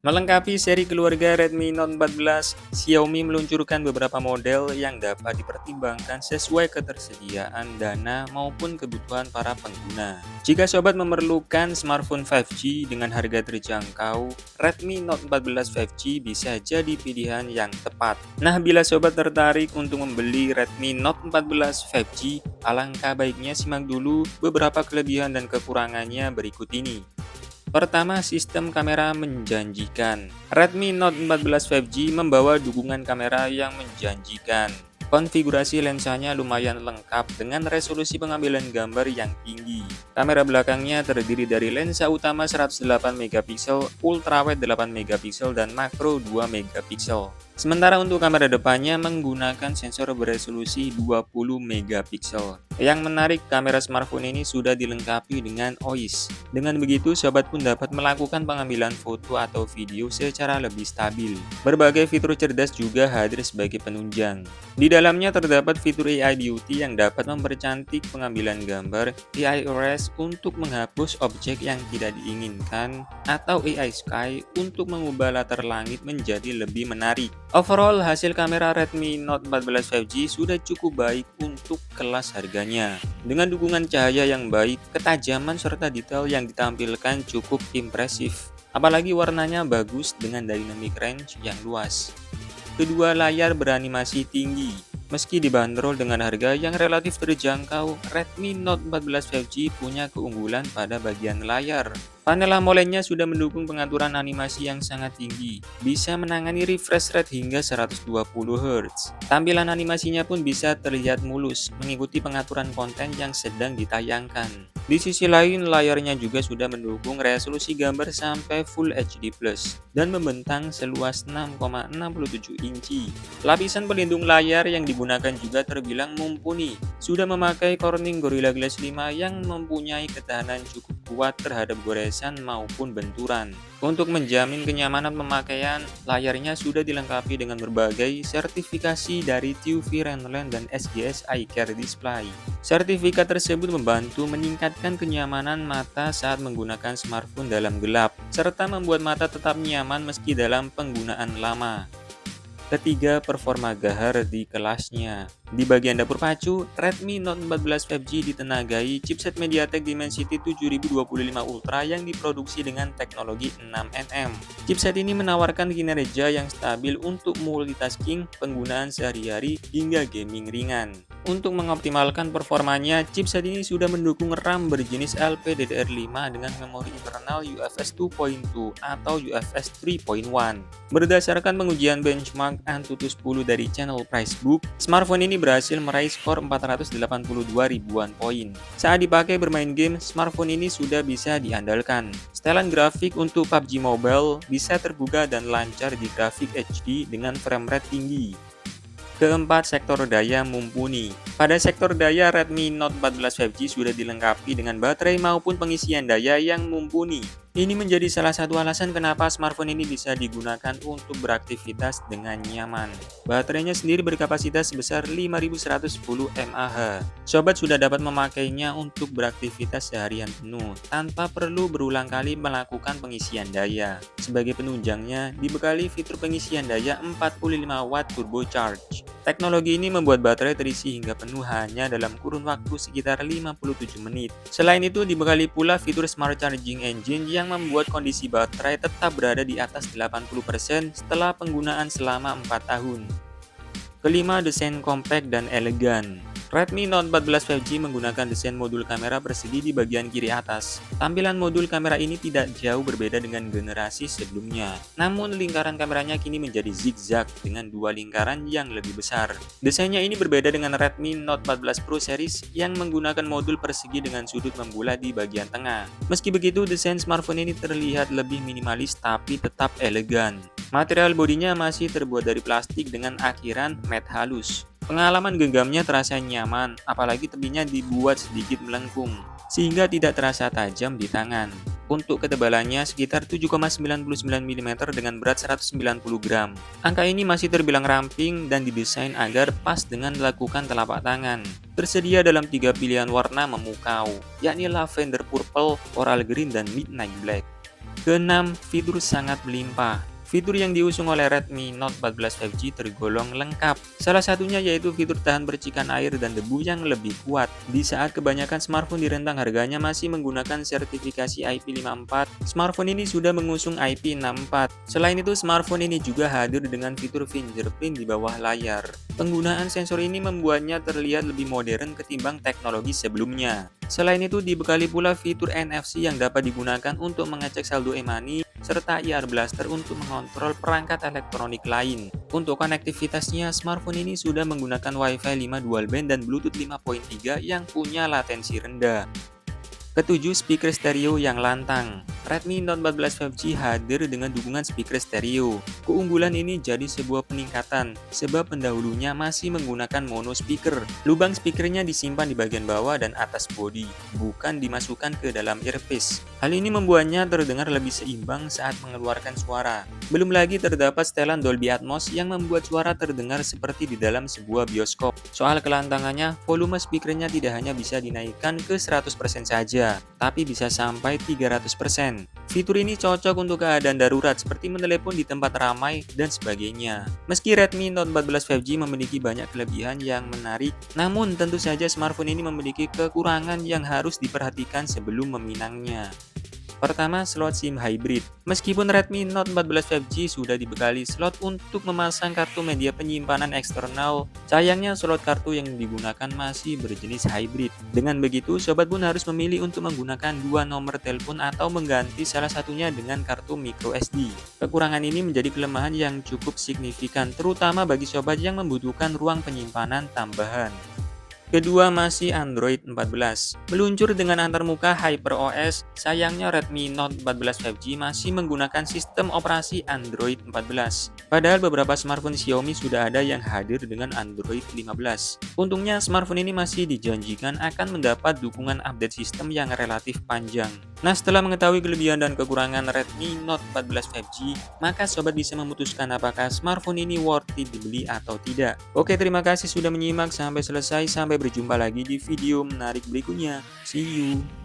Melengkapi seri keluarga Redmi Note 14, Xiaomi meluncurkan beberapa model yang dapat dipertimbangkan sesuai ketersediaan dana maupun kebutuhan para pengguna. Jika sobat memerlukan smartphone 5G dengan harga terjangkau, Redmi Note 14 5G bisa jadi pilihan yang tepat. Nah, bila sobat tertarik untuk membeli Redmi Note 14 5G, alangkah baiknya simak dulu beberapa kelebihan dan kekurangannya berikut ini. Pertama, sistem kamera menjanjikan. Redmi Note 14 5G membawa dukungan kamera yang menjanjikan. Konfigurasi lensanya lumayan lengkap dengan resolusi pengambilan gambar yang tinggi. Kamera belakangnya terdiri dari lensa utama 108 megapiksel, ultrawide 8 megapiksel, dan makro 2 megapiksel. Sementara untuk kamera depannya menggunakan sensor beresolusi 20 megapiksel. Yang menarik, kamera smartphone ini sudah dilengkapi dengan OIS. Dengan begitu, sobat pun dapat melakukan pengambilan foto atau video secara lebih stabil. Berbagai fitur cerdas juga hadir sebagai penunjang. Di dalamnya terdapat fitur AI Beauty yang dapat mempercantik pengambilan gambar, AI Erase untuk menghapus objek yang tidak diinginkan, atau AI Sky untuk mengubah latar langit menjadi lebih menarik. Overall, hasil kamera Redmi Note 14 5G sudah cukup baik untuk kelas harganya. Dengan dukungan cahaya yang baik, ketajaman serta detail yang ditampilkan cukup impresif. Apalagi warnanya bagus dengan dynamic range yang luas. Kedua layar beranimasi tinggi. Meski dibanderol dengan harga yang relatif terjangkau, Redmi Note 14 5G punya keunggulan pada bagian layar. Panel AMOLED-nya sudah mendukung pengaturan animasi yang sangat tinggi, bisa menangani refresh rate hingga 120 Hz. Tampilan animasinya pun bisa terlihat mulus, mengikuti pengaturan konten yang sedang ditayangkan. Di sisi lain, layarnya juga sudah mendukung resolusi gambar sampai Full HD+, dan membentang seluas 6,67 inci. Lapisan pelindung layar yang digunakan juga terbilang mumpuni, sudah memakai Corning Gorilla Glass 5 yang mempunyai ketahanan cukup kuat terhadap goresan maupun benturan. Untuk menjamin kenyamanan pemakaian, layarnya sudah dilengkapi dengan berbagai sertifikasi dari TUV Renlen dan SGS iCare Display. Sertifikat tersebut membantu meningkatkan kenyamanan mata saat menggunakan smartphone dalam gelap, serta membuat mata tetap nyaman meski dalam penggunaan lama. Ketiga, performa gahar di kelasnya. Di bagian dapur pacu, Redmi Note 14 5G ditenagai chipset MediaTek Dimensity 7025 Ultra yang diproduksi dengan teknologi 6nm. Chipset ini menawarkan kinerja yang stabil untuk multitasking, penggunaan sehari-hari, hingga gaming ringan. Untuk mengoptimalkan performanya, chipset ini sudah mendukung RAM berjenis LPDDR5 dengan memori internal UFS 2.2 atau UFS 3.1. Berdasarkan pengujian benchmark Antutu 10 dari channel Pricebook, smartphone ini berhasil meraih skor 482 ribuan poin. Saat dipakai bermain game, smartphone ini sudah bisa diandalkan. Setelan grafik untuk PUBG Mobile bisa terbuka dan lancar di grafik HD dengan frame rate tinggi. Keempat, sektor daya mumpuni. Pada sektor daya, Redmi Note 14 5G sudah dilengkapi dengan baterai maupun pengisian daya yang mumpuni. Ini menjadi salah satu alasan kenapa smartphone ini bisa digunakan untuk beraktivitas dengan nyaman. Baterainya sendiri berkapasitas sebesar 5110 mAh. Sobat sudah dapat memakainya untuk beraktivitas seharian penuh, tanpa perlu berulang kali melakukan pengisian daya. Sebagai penunjangnya, dibekali fitur pengisian daya 45 Watt Turbo Charge. Teknologi ini membuat baterai terisi hingga penuh hanya dalam kurun waktu sekitar 57 menit. Selain itu, dibekali pula fitur Smart Charging Engine yang membuat kondisi baterai tetap berada di atas 80% setelah penggunaan selama 4 tahun. Kelima, desain kompak dan elegan. Redmi Note 14 5G menggunakan desain modul kamera persegi di bagian kiri atas. Tampilan modul kamera ini tidak jauh berbeda dengan generasi sebelumnya. Namun lingkaran kameranya kini menjadi zigzag dengan dua lingkaran yang lebih besar. Desainnya ini berbeda dengan Redmi Note 14 Pro series yang menggunakan modul persegi dengan sudut membulat di bagian tengah. Meski begitu, desain smartphone ini terlihat lebih minimalis tapi tetap elegan. Material bodinya masih terbuat dari plastik dengan akhiran matte halus. Pengalaman genggamnya terasa nyaman, apalagi tepinya dibuat sedikit melengkung, sehingga tidak terasa tajam di tangan. Untuk ketebalannya sekitar 7,99 mm dengan berat 190 gram. Angka ini masih terbilang ramping dan didesain agar pas dengan lekukan telapak tangan. Tersedia dalam 3 pilihan warna memukau, yakni lavender purple, coral green, dan midnight black. Keenam, fitur sangat melimpah. Fitur yang diusung oleh Redmi Note 14 5G tergolong lengkap. Salah satunya yaitu fitur tahan percikan air dan debu yang lebih kuat. Di saat kebanyakan smartphone di rentang harganya masih menggunakan sertifikasi IP54, smartphone ini sudah mengusung IP64. Selain itu, smartphone ini juga hadir dengan fitur fingerprint di bawah layar. Penggunaan sensor ini membuatnya terlihat lebih modern ketimbang teknologi sebelumnya. Selain itu, dibekali pula fitur NFC yang dapat digunakan untuk mengecek saldo e-money serta IR Blaster untuk mengontrol perangkat elektronik lain. Untuk konektivitasnya, smartphone ini sudah menggunakan Wi-Fi 5 dual band dan Bluetooth 5.3 yang punya latensi rendah. Ketujuh, speaker stereo yang lantang. Redmi Note 14 5G hadir dengan dukungan speaker stereo. Keunggulan ini jadi sebuah peningkatan, sebab pendahulunya masih menggunakan mono speaker. Lubang speakernya disimpan di bagian bawah dan atas bodi, bukan dimasukkan ke dalam earpiece. Hal ini membuatnya terdengar lebih seimbang saat mengeluarkan suara. Belum lagi terdapat setelan Dolby Atmos yang membuat suara terdengar seperti di dalam sebuah bioskop. Soal kelantangannya, volume speakernya tidak hanya bisa dinaikkan ke 100% saja, tapi bisa sampai 300%. Fitur ini cocok untuk keadaan darurat seperti menelepon di tempat ramai dan sebagainya. Meski Redmi Note 14 5G memiliki banyak kelebihan yang menarik, namun tentu saja smartphone ini memiliki kekurangan yang harus diperhatikan sebelum meminangnya. Pertama, slot SIM hybrid. Meskipun Redmi Note 14 5G sudah dibekali slot untuk memasang kartu media penyimpanan eksternal, sayangnya slot kartu yang digunakan masih berjenis hybrid. Dengan begitu, sobat pun harus memilih untuk menggunakan dua nomor telepon atau mengganti salah satunya dengan kartu microSD. Kekurangan ini menjadi kelemahan yang cukup signifikan, terutama bagi sobat yang membutuhkan ruang penyimpanan tambahan. Kedua, masih Android 14. Meluncur dengan antarmuka HyperOS, sayangnya Redmi Note 14 5G masih menggunakan sistem operasi Android 14. Padahal beberapa smartphone Xiaomi sudah ada yang hadir dengan Android 15. Untungnya, smartphone ini masih dijanjikan akan mendapat dukungan update sistem yang relatif panjang. Nah, setelah mengetahui kelebihan dan kekurangan Redmi Note 14 5G, maka sobat bisa memutuskan apakah smartphone ini worth it dibeli atau tidak. Oke, terima kasih sudah menyimak sampai selesai. Sampai berjumpa lagi di video menarik berikutnya. See you.